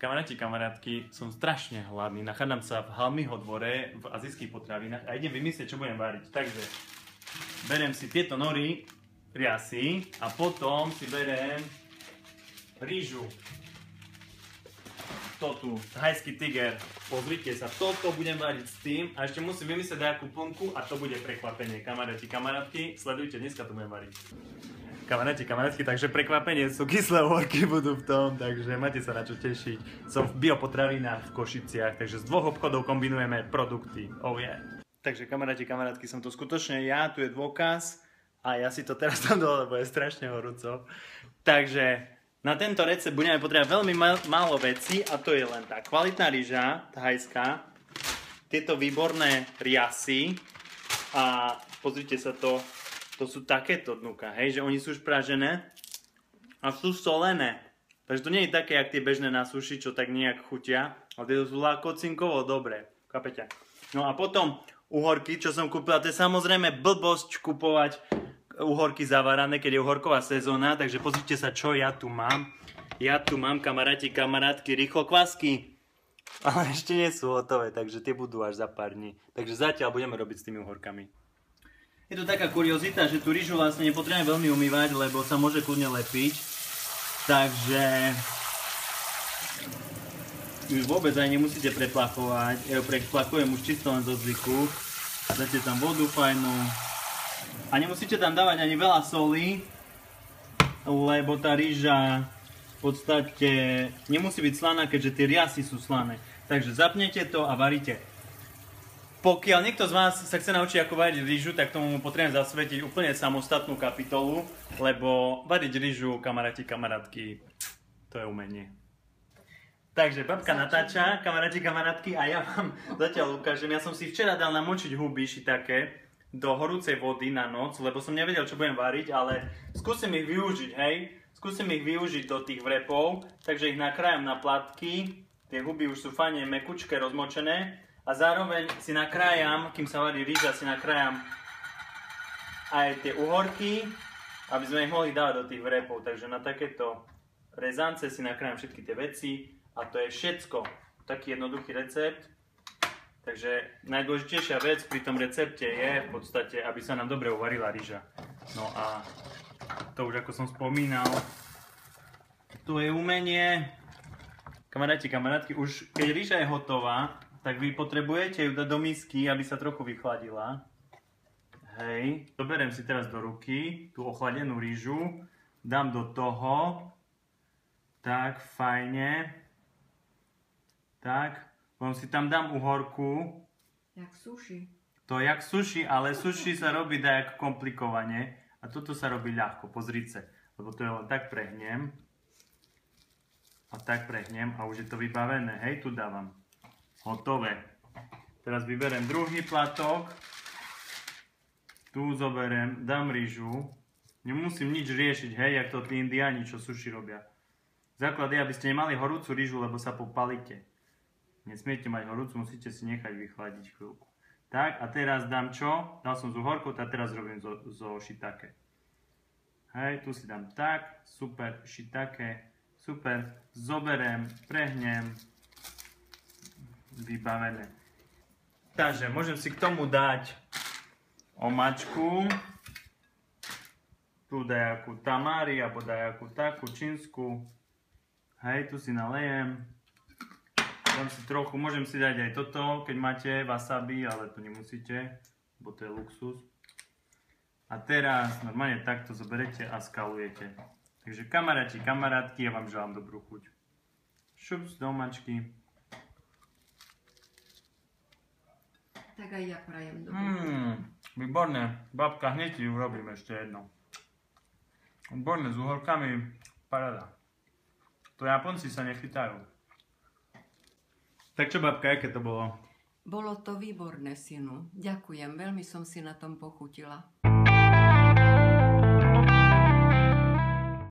Kamaráti, kamarátky, som strašne hladný. Nachádzam sa v Halmiho dvore v azijských potravinách a idem vymyslieť, čo budem variť. Takže beriem si tieto nory, riasy a potom si beriem rýžu. To tu, thajský tiger. Pozrite sa, toto budem variť s tým a ešte musím vymyslieť nejakú plnku a to bude prekvapenie. Kamaráti, kamarátky, sledujte, dneska to budem variť. Kamaráti, kamarátky, takže prekvapenie sú kyslé uhorky budú v tom, takže máte sa na čo tešiť. Som v biopotravinách v Košiciach, takže z dvoch obchodov kombinujeme produkty. Oh yeah. Takže kamaráti, kamarátky, som to skutočne ja, tu je dôkaz a ja si to teraz dám dole, lebo je strašne horúco. Takže na tento recept budeme potrebovať veľmi málo vecí a to je len tá kvalitná ryža, thajská, tieto výborné riasy a pozrite sa to sú takéto dnuka, hej, že oni sú už pražené a sú solené. Takže to nie je také, jak tie bežné na suši, čo tak nejak chutia, ale tieto sú kocinkovo dobré, kapete. No a potom uhorky, čo som kúpila, to je samozrejme blbosť kupovať uhorky zavarané, keď je uhorková sezóna, takže pozrite sa, čo ja tu mám. Ja tu mám, kamaráti, kamarátky, rýchlokvasky, ale ešte nie sú hotové, takže tie budú až za pár dní. Takže zatiaľ budeme robiť s tými uhorkami. Je to taká kuriozita, že tú rýžu vlastne nepotrebujeme veľmi umývať, lebo sa môže kľudne lepiť. Takže ju vôbec aj nemusíte preplachovať. Ja ju preplachujem už čisto len zo zvyku. Dáte tam vodu fajnú. A nemusíte tam dávať ani veľa soli, lebo tá rýža v podstate nemusí byť slaná, keďže tie riasy sú slané. Takže zapnete to a varíte. Pokiaľ niekto z vás sa chce naučiť, ako variť rýžu, tak tomu potrebujem zasvetiť úplne samostatnú kapitolu, lebo variť rýžu, kamaráti, kamarátky, to je umenie. Takže babka natáča, kamaráti, kamarátky, a ja vám zatiaľ ukážem. Ja som si včera dal namočiť huby shiitake do horúcej vody na noc, lebo som nevedel, čo budem variť, ale skúsim ich využiť, hej. Skúsim ich využiť do tých vrepov, takže ich nakrájam na platky. Tie huby už sú fajne mekučké, rozmočené. A zároveň si nakrájam, kým sa varí rýža, si nakrájam aj tie uhorky, aby sme ich mohli dávať do tých vrepov. Takže na takéto rezance si nakrájam všetky tie veci a to je všetko. Taký jednoduchý recept. Takže najdôležitejšia vec pri tom recepte je v podstate, aby sa nám dobre uvarila rýža. No a to už ako som spomínal, tu je umenie. Kamaráti, kamarátky, už keď rýža je hotová, tak vy potrebujete ju dať do misky, aby sa trochu vychladila. Hej, zoberiem si teraz do ruky tú ochladenú rýžu, dám do toho, tak fajne, tak, potom si tam dám uhorku. Jak sushi. To je jak sushi, ale sushi sa robí dajak komplikovane a toto sa robí ľahko, pozrite, lebo to je len tak prehnem a tak prehnem a už je to vybavené, hej, tu dávam. Hotové. Teraz vyberiem druhý platok. Tu zoberiem, dám rýžu. Nemusím nič riešiť, hej, jak to tí indiáni, čo sushi robia. Základ je, aby ste nemali horúcu rýžu, lebo sa popalíte. Nesmiete mať horúcu, musíte si nechať vychladiť chvíľku. Tak, a teraz dám čo? Dal som z uhorkou, a teraz robím zo shiitake. Hej, tu si dám tak, super, shiitake, super. Zoberiem, prehnem. Vybavené. Takže môžem si k tomu dať omačku, tu dajakú tamari, alebo dajakú takú čínsku. Hej, tu si nalejem. Dám si trochu, môžem si dať aj toto, keď máte wasabi, ale to nemusíte, lebo to je luxus. A teraz normálne takto zoberete a skalujete. Takže kamaráti, kamarátky, ja vám želám dobrú chuť. Šups do omačky. Tak aj ja prajem dobrú. Výborné. Babka, hneď ti urobím ešte jedno. Výborné, s uhorkami, paráda. To Japonci sa nechytajú. Tak čo, babka, aké to bolo? Bolo to výborné, synu. Ďakujem, veľmi som si na tom pochutila.